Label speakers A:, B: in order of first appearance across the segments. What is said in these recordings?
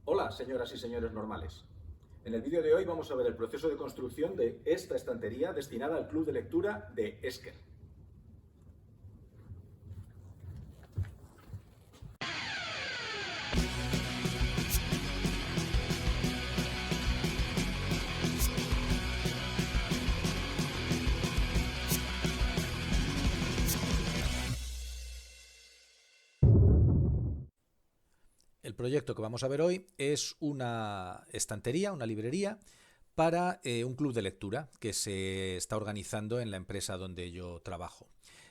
A: Hola, señoras y señores normales. En el vídeo de hoy vamos a ver el proceso de construcción de esta estantería destinada al club de lectura de Esker.
B: El proyecto que vamos a ver hoy es una estantería, una librería para un club de lectura que se está organizando en la empresa donde yo trabajo.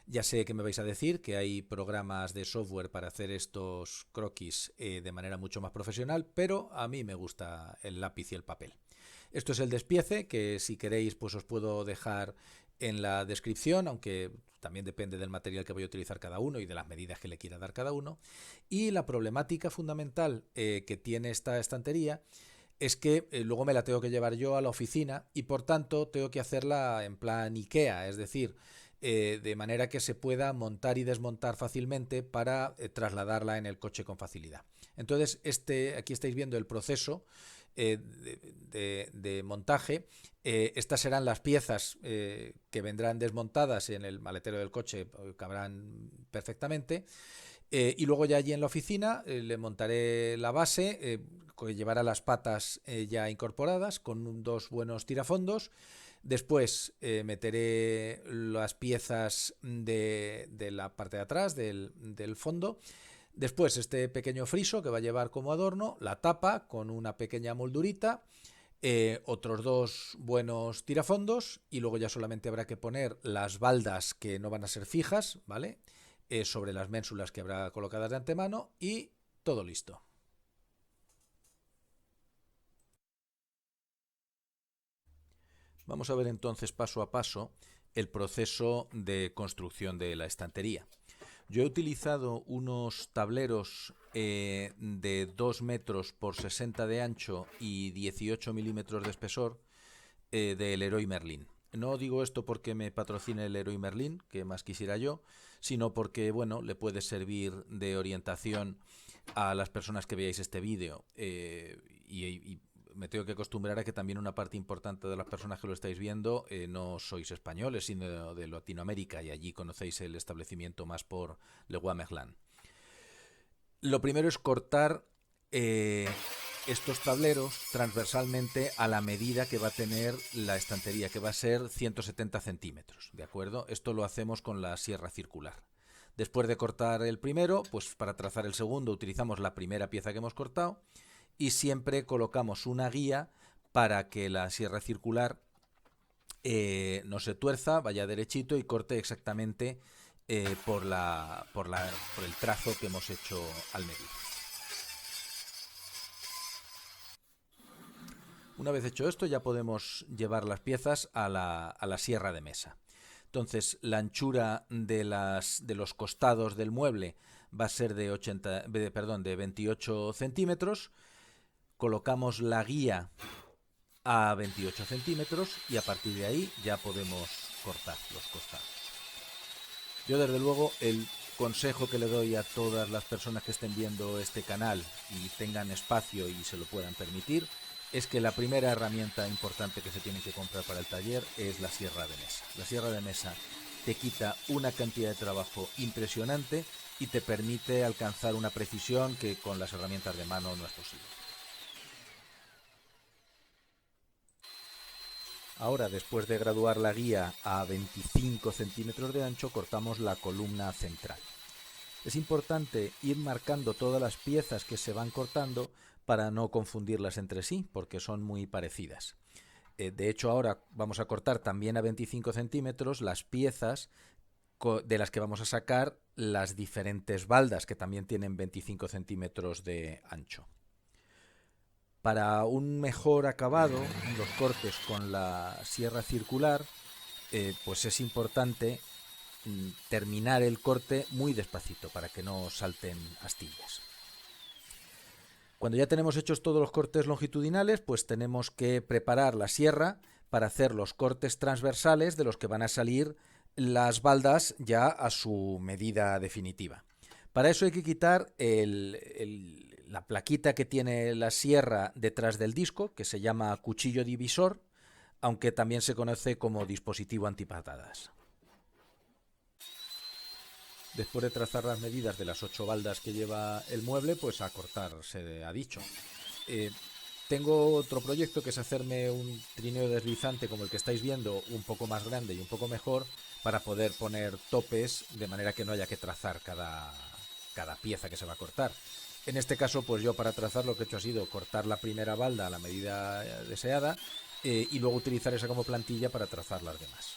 B: Ya sé que me vais a decir que hay programas de software para hacer estos croquis de manera mucho más profesional, pero a mí me gusta el lápiz y el papel. Esto es el despiece, que si queréis pues os puedo dejar en la descripción, aunque también depende del material que voy a utilizar cada uno y de las medidas que le quiera dar cada uno. Y la problemática fundamental que tiene esta estantería es que luego me la tengo que llevar yo a la oficina y por tanto tengo que hacerla en plan IKEA, es decir, de manera que se pueda montar y desmontar fácilmente para trasladarla en el coche con facilidad. Entonces, aquí estáis viendo el proceso de montaje. Estas serán las piezas que vendrán desmontadas en el maletero del coche, cabrán perfectamente. Y luego ya allí en la oficina le montaré la base, que llevará las patas ya incorporadas con dos buenos tirafondos. Después meteré las piezas de la parte de atrás del fondo. Después este pequeño friso que va a llevar como adorno, la tapa con una pequeña moldurita, otros dos buenos tirafondos y luego ya solamente habrá que poner las baldas que no van a ser fijas, ¿vale? Sobre las ménsulas que habrá colocadas de antemano y todo listo. Vamos a ver entonces paso a paso el proceso de construcción de la estantería. Yo he utilizado unos tableros de 2 metros por 60 de ancho y 18 milímetros de espesor del Leroy Merlin. No digo esto porque me patrocine el Leroy Merlin, que más quisiera yo, sino porque, bueno, le puede servir de orientación a las personas que veáis este vídeo. Y me tengo que acostumbrar a que también una parte importante de las personas que lo estáis viendo no sois españoles, sino de Latinoamérica, y allí conocéis el establecimiento más por Leroy Merlin. Lo primero es cortar estos tableros transversalmente a la medida que va a tener la estantería, que va a ser 170 centímetros, ¿de acuerdo? Esto lo hacemos con la sierra circular. Después de cortar el primero, pues para trazar el segundo utilizamos la primera pieza que hemos cortado y siempre colocamos una guía para que la sierra circular no se tuerza, vaya derechito y corte exactamente por el trazo que hemos hecho al medio. Una vez hecho esto ya podemos llevar las piezas a la sierra de mesa. Entonces la anchura de los costados del mueble va a ser de 28 centímetros. Colocamos la guía a 28 centímetros y a partir de ahí ya podemos cortar los costados. Yo desde luego el consejo que le doy a todas las personas que estén viendo este canal y tengan espacio y se lo puedan permitir es que la primera herramienta importante que se tiene que comprar para el taller es la sierra de mesa. La sierra de mesa te quita una cantidad de trabajo impresionante y te permite alcanzar una precisión que con las herramientas de mano no es posible. Ahora, después de graduar la guía a 25 centímetros de ancho, cortamos la columna central. Es importante ir marcando todas las piezas que se van cortando para no confundirlas entre sí, porque son muy parecidas. De hecho, ahora vamos a cortar también a 25 centímetros las piezas de las que vamos a sacar las diferentes baldas, que también tienen 25 centímetros de ancho. Para un mejor acabado en los cortes con la sierra circular, pues es importante terminar el corte muy despacito para que no salten astillas. Cuando ya tenemos hechos todos los cortes longitudinales, pues tenemos que preparar la sierra para hacer los cortes transversales de los que van a salir las baldas ya a su medida definitiva. Para eso hay que quitar la plaquita que tiene la sierra detrás del disco, que se llama cuchillo divisor, aunque también se conoce como dispositivo antipatadas. Después de trazar las medidas de las 8 baldas que lleva el mueble, pues a cortar se ha dicho. Tengo otro proyecto que es hacerme un trineo deslizante como el que estáis viendo, un poco más grande y un poco mejor, para poder poner topes de manera que no haya que trazar cada pieza que se va a cortar. En este caso, pues yo para trazar lo que he hecho ha sido cortar la primera balda a la medida deseada y luego utilizar esa como plantilla para trazar las demás.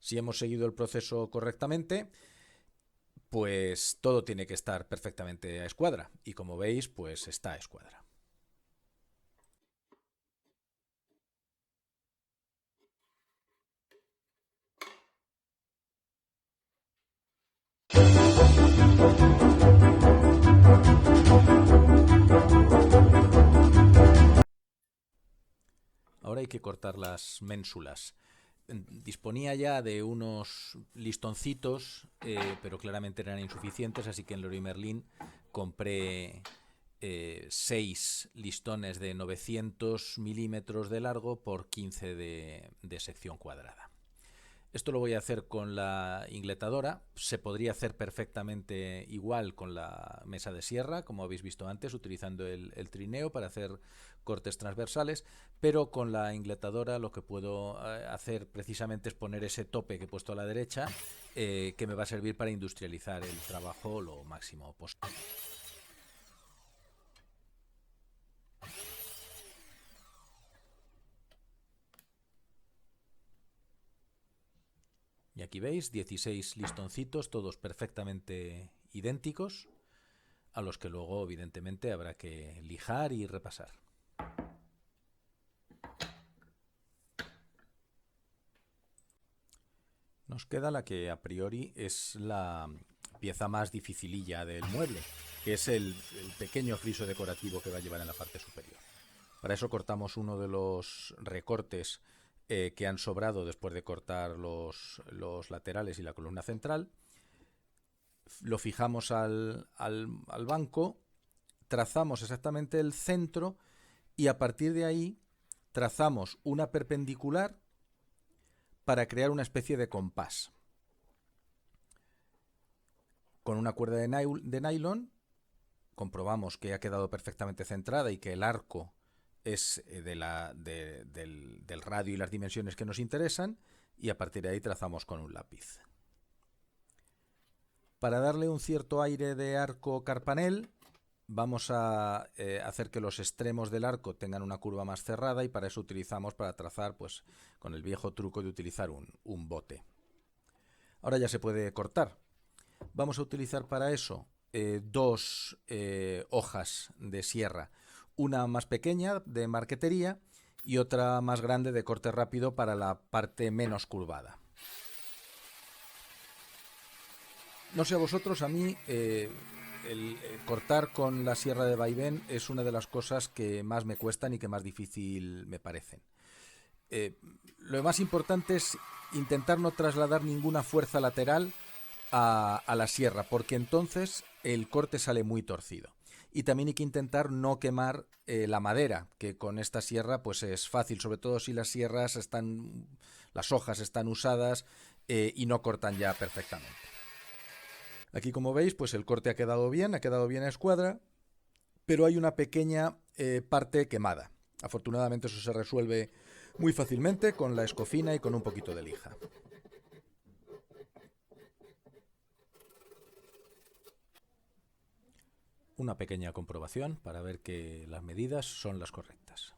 B: Si hemos seguido el proceso correctamente, pues todo tiene que estar perfectamente a escuadra. Y como veis, pues está a escuadra. Ahora hay que cortar las ménsulas. Disponía ya de unos listoncitos, pero claramente eran insuficientes, así que en Leroy Merlin compré 6 listones de 900 milímetros de largo por 15 de sección cuadrada. Esto lo voy a hacer con la ingletadora. Se podría hacer perfectamente igual con la mesa de sierra, como habéis visto antes, utilizando el trineo para hacer cortes transversales, pero con la ingletadora lo que puedo hacer precisamente es poner ese tope que he puesto a la derecha, que me va a servir para industrializar el trabajo lo máximo posible. Y aquí veis 16 listoncitos, todos perfectamente idénticos, a los que luego evidentemente habrá que lijar y repasar. Nos queda la que a priori es la pieza más dificililla del mueble, que es el pequeño friso decorativo que va a llevar en la parte superior. Para eso cortamos uno de los recortes que han sobrado después de cortar los laterales y la columna central. Lo fijamos al banco, trazamos exactamente el centro y a partir de ahí trazamos una perpendicular para crear una especie de compás. Con una cuerda de nylon comprobamos que ha quedado perfectamente centrada y que el arco es del radio y las dimensiones que nos interesan, y a partir de ahí trazamos con un lápiz. Para darle un cierto aire de arco carpanel, vamos a hacer que los extremos del arco tengan una curva más cerrada, y para eso utilizamos para trazar, pues, con el viejo truco de utilizar un bote. Ahora ya se puede cortar. Vamos a utilizar para eso 2 hojas de sierra, una más pequeña de marquetería y otra más grande de corte rápido para la parte menos curvada. No sé a vosotros, a mí el cortar con la sierra de vaivén es una de las cosas que más me cuestan y que más difícil me parecen. Lo más importante es intentar no trasladar ninguna fuerza lateral a la sierra, porque entonces el corte sale muy torcido. Y también hay que intentar no quemar la madera, que con esta sierra pues es fácil, sobre todo si las hojas están usadas y no cortan ya perfectamente. Aquí, como veis, pues el corte ha quedado bien a escuadra, pero hay una pequeña parte quemada. Afortunadamente eso se resuelve muy fácilmente con la escofina y con un poquito de lija. Una pequeña comprobación para ver que las medidas son las correctas.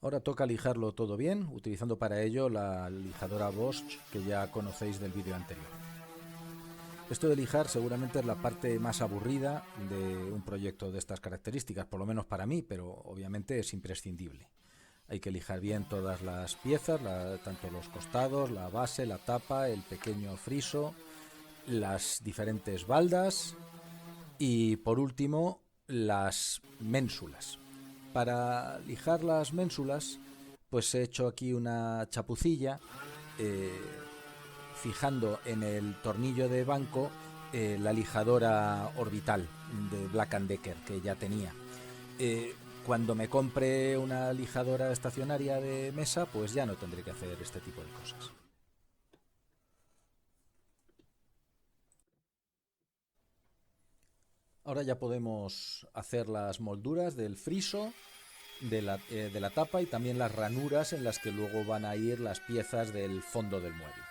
B: Ahora toca lijarlo todo bien, utilizando para ello la lijadora Bosch que ya conocéis del vídeo anterior. Esto de lijar seguramente es la parte más aburrida de un proyecto de estas características, por lo menos para mí, pero obviamente es imprescindible. Hay que lijar bien todas las piezas, tanto los costados, la base, la tapa, el pequeño friso, las diferentes baldas y por último las ménsulas. Para lijar las ménsulas, pues he hecho aquí una chapucilla, eh, fijando en el tornillo de banco la lijadora orbital de Black & Decker que ya tenía. Cuando me compre una lijadora estacionaria de mesa, pues ya no tendré que hacer este tipo de cosas. Ahora ya podemos hacer las molduras del friso, de la tapa y también las ranuras en las que luego van a ir las piezas del fondo del mueble.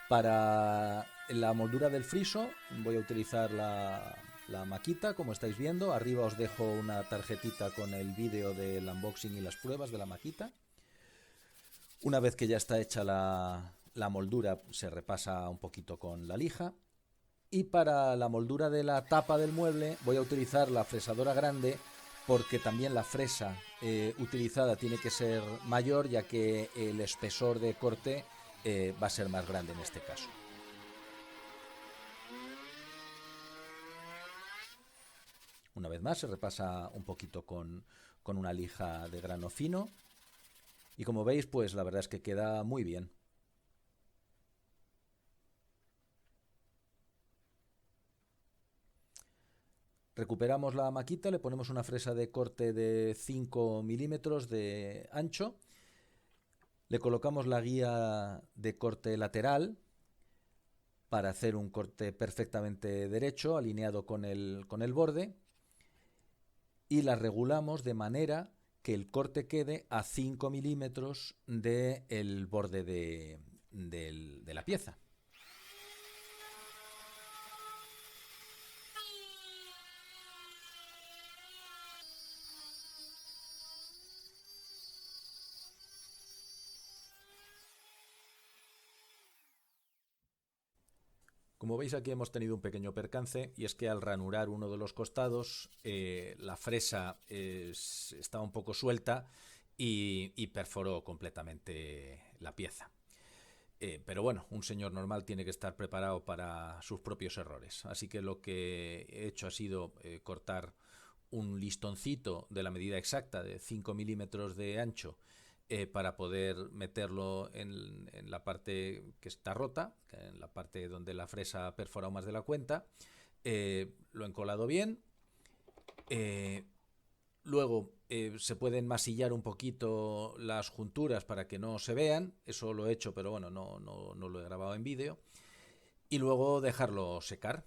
B: Para la moldura del friso voy a utilizar la maquita, como estáis viendo. Arriba os dejo una tarjetita con el vídeo del unboxing y las pruebas de la maquita. Una vez que ya está hecha la moldura, se repasa un poquito con la lija. Y para la moldura de la tapa del mueble voy a utilizar la fresadora grande, porque también la fresa utilizada tiene que ser mayor, ya que el espesor de corte va a ser más grande en este caso. Una vez más se repasa un poquito con una lija de grano fino y, como veis, pues la verdad es que queda muy bien. Recuperamos la maquita, le ponemos una fresa de corte de 5 milímetros de ancho, le colocamos la guía de corte lateral para hacer un corte perfectamente derecho, alineado con el borde, y la regulamos de manera que el corte quede a 5 milímetros del borde de la pieza. Como veis, aquí hemos tenido un pequeño percance, y es que al ranurar uno de los costados, la fresa estaba un poco suelta y perforó completamente la pieza. Pero bueno, un señor normal tiene que estar preparado para sus propios errores. Así que lo que he hecho ha sido cortar un listoncito de la medida exacta de 5 milímetros de ancho, para poder meterlo en la parte que está rota, en la parte donde la fresa ha perforado más de la cuenta. Lo he encolado bien. Luego se pueden masillar un poquito las junturas para que no se vean. Eso lo he hecho, pero bueno, no lo he grabado en vídeo. Y luego dejarlo secar.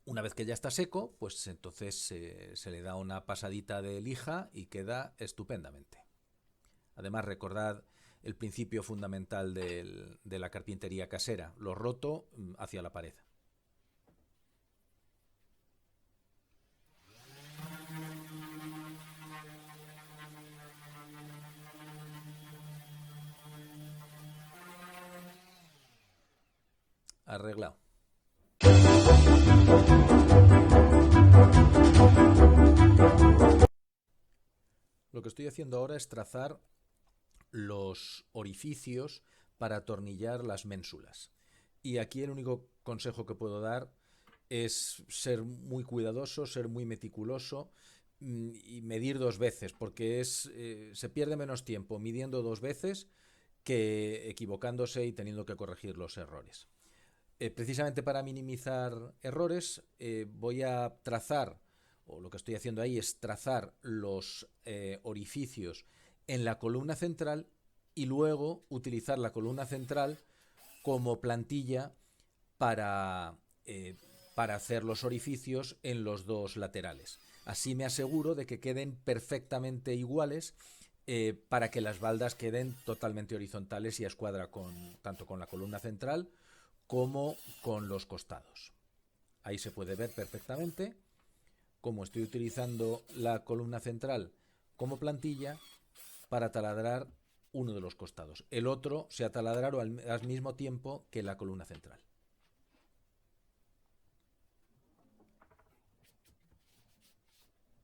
B: Una vez que ya está seco, pues entonces se le da una pasadita de lija y queda estupendamente. Además, recordad el principio fundamental de la carpintería casera: lo roto hacia la pared. Arreglado. Lo que estoy haciendo ahora es trazar los orificios para atornillar las ménsulas. Y aquí el único consejo que puedo dar es ser muy cuidadoso, ser muy meticuloso, y medir 2 veces, porque se pierde menos tiempo midiendo 2 veces que equivocándose y teniendo que corregir los errores. Precisamente para minimizar errores, voy a trazar, o lo que estoy haciendo ahí es trazar los orificios en la columna central, y luego utilizar la columna central como plantilla para, para hacer los orificios en los dos laterales. Así me aseguro de que queden perfectamente iguales, para que las baldas queden totalmente horizontales y a escuadra tanto con la columna central como con los costados. Ahí se puede ver perfectamente cómo estoy utilizando la columna central como plantilla para taladrar uno de los costados. El otro se ha taladrado al mismo tiempo que la columna central.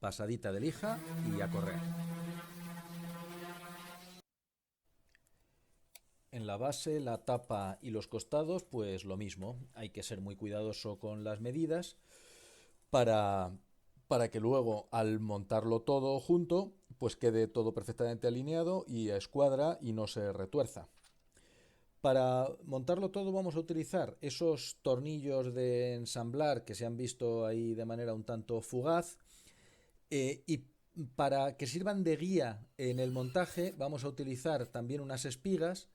B: Pasadita de lija y a correr. En la base, la tapa y los costados, pues lo mismo. Hay que ser muy cuidadoso con las medidas para para que luego al montarlo todo junto pues quede todo perfectamente alineado y a escuadra y no se retuerza. Para montarlo todo vamos a utilizar esos tornillos de ensamblar que se han visto ahí de manera un tanto fugaz, y para que sirvan de guía en el montaje vamos a utilizar también unas espigas,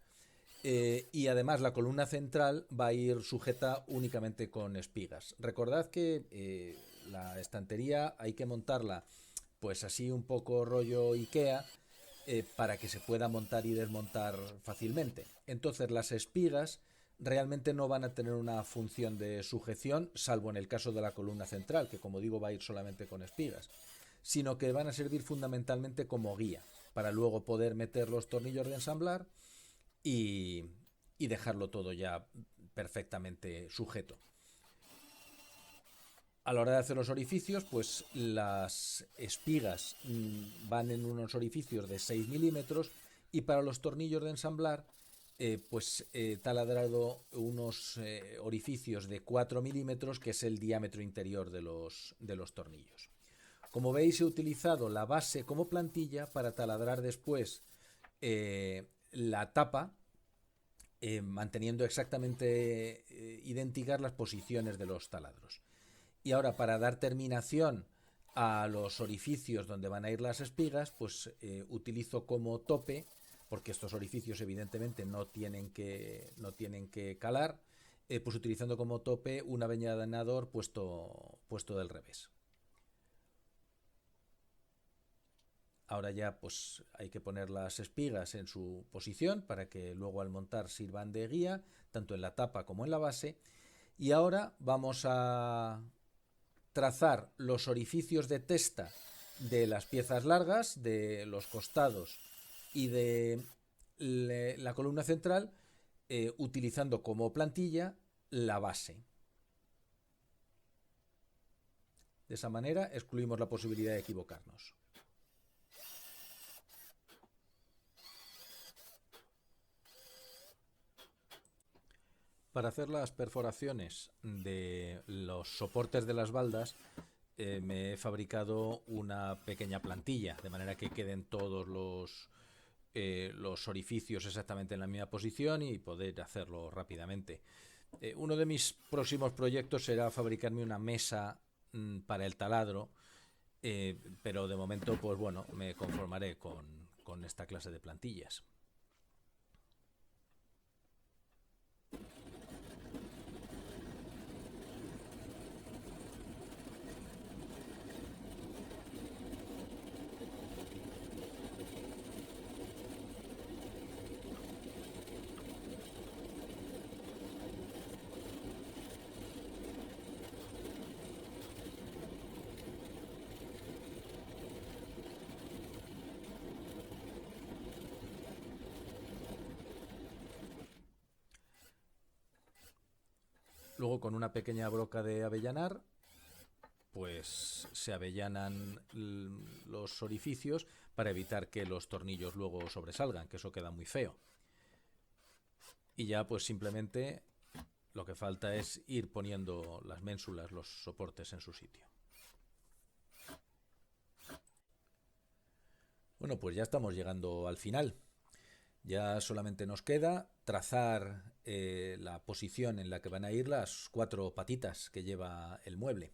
B: y además la columna central va a ir sujeta únicamente con espigas. Recordad que la estantería hay que montarla pues así un poco rollo IKEA, para que se pueda montar y desmontar fácilmente. Entonces las espigas realmente no van a tener una función de sujeción, salvo en el caso de la columna central, que como digo va a ir solamente con espigas, sino que van a servir fundamentalmente como guía, para luego poder meter los tornillos de ensamblar y, y dejarlo todo ya perfectamente sujeto. A la hora de hacer los orificios, pues las espigas van en unos orificios de 6 milímetros y para los tornillos de ensamblar, taladrado unos orificios de 4 milímetros, que es el diámetro interior de los tornillos. Como veis, he utilizado la base como plantilla para taladrar después la tapa, manteniendo exactamente idénticas las posiciones de los taladros. Y ahora, para dar terminación a los orificios donde van a ir las espigas, pues utilizo como tope, porque estos orificios evidentemente no tienen que calar, pues utilizando como tope un avellanador puesto del revés. Ahora ya pues hay que poner las espigas en su posición para que luego al montar sirvan de guía, tanto en la tapa como en la base. Y ahora vamos a trazar los orificios de testa de las piezas largas, de los costados y de la columna central, utilizando como plantilla la base. De esa manera excluimos la posibilidad de equivocarnos. Para hacer las perforaciones de los soportes de las baldas, me he fabricado una pequeña plantilla, de manera que queden todos los orificios exactamente en la misma posición y poder hacerlo rápidamente. Uno de mis próximos proyectos será fabricarme una mesa para el taladro, pero de momento pues bueno, me conformaré con esta clase de plantillas. Luego, con una pequeña broca de avellanar, pues se avellanan los orificios para evitar que los tornillos luego sobresalgan, que eso queda muy feo. Y ya pues simplemente lo que falta es ir poniendo las ménsulas, los soportes en su sitio. Bueno, pues ya estamos llegando al final. Ya solamente nos queda trazar la posición en la que van a ir las 4 patitas que lleva el mueble.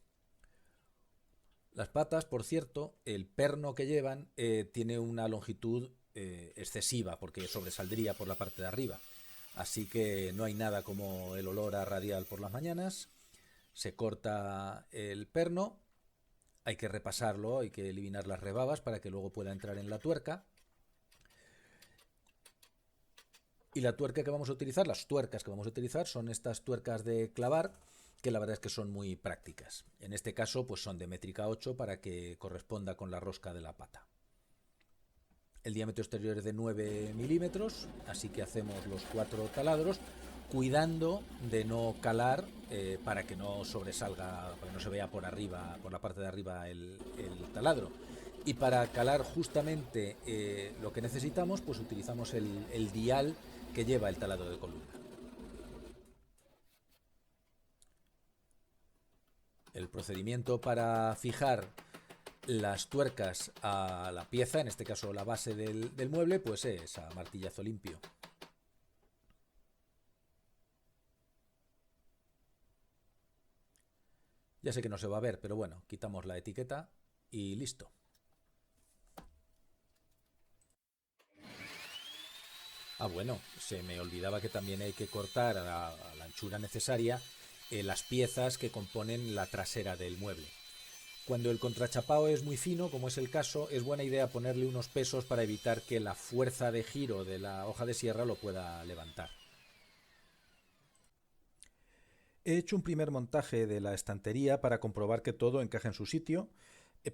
B: Las patas, por cierto, el perno que llevan tiene una longitud excesiva, porque sobresaldría por la parte de arriba. Así que no hay nada como el olor a radial por las mañanas. Se corta el perno, hay que repasarlo, hay que eliminar las rebabas para que luego pueda entrar en la tuerca. Y la tuerca que vamos a utilizar, las tuercas que vamos a utilizar son estas tuercas de clavar, que la verdad es que son muy prácticas. En este caso pues son de métrica 8 para que corresponda con la rosca de la pata. El diámetro exterior es de 9 milímetros, así que hacemos los 4 taladros, cuidando de no calar para que no sobresalga, para que no se vea por arriba, por la parte de arriba el taladro. Y para calar justamente lo que necesitamos, pues utilizamos el dial que lleva el taladro de columna. El procedimiento para fijar las tuercas a la pieza, en este caso la base del mueble, pues es a martillazo limpio. Ya sé que no se va a ver, pero bueno, quitamos la etiqueta y listo. Ah, bueno, se me olvidaba que también hay que cortar a la anchura necesaria las piezas que componen la trasera del mueble. Cuando el contrachapao es muy fino, como es el caso, es buena idea ponerle unos pesos para evitar que la fuerza de giro de la hoja de sierra lo pueda levantar. He hecho un primer montaje de la estantería para comprobar que todo encaja en su sitio,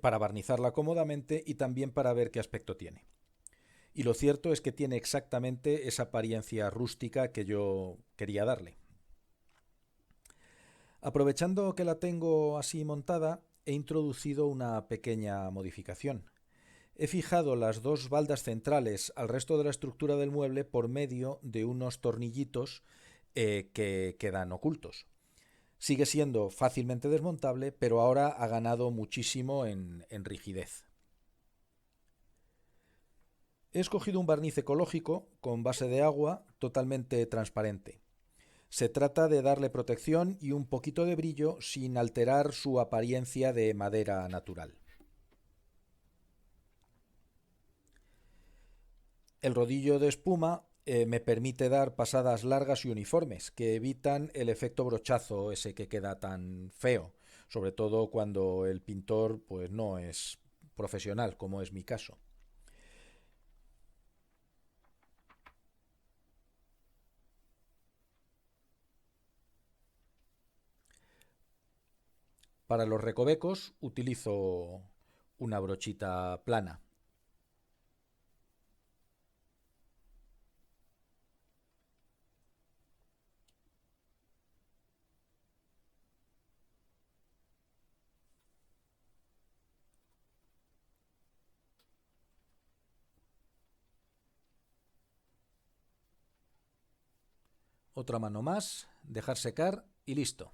B: para barnizarla cómodamente y también para ver qué aspecto tiene. Y lo cierto es que tiene exactamente esa apariencia rústica que yo quería darle. Aprovechando que la tengo así montada, he introducido una pequeña modificación. He fijado las dos baldas centrales al resto de la estructura del mueble por medio de unos tornillitos que quedan ocultos. Sigue siendo fácilmente desmontable, pero ahora ha ganado muchísimo en rigidez. He escogido un barniz ecológico con base de agua totalmente transparente. Se trata de darle protección y un poquito de brillo sin alterar su apariencia de madera natural. El rodillo de espuma me permite dar pasadas largas y uniformes que evitan el efecto brochazo ese que queda tan feo, sobre todo cuando el pintor pues no es profesional, como es mi caso. Para los recovecos utilizo una brochita plana. Otra mano más, dejar secar y listo.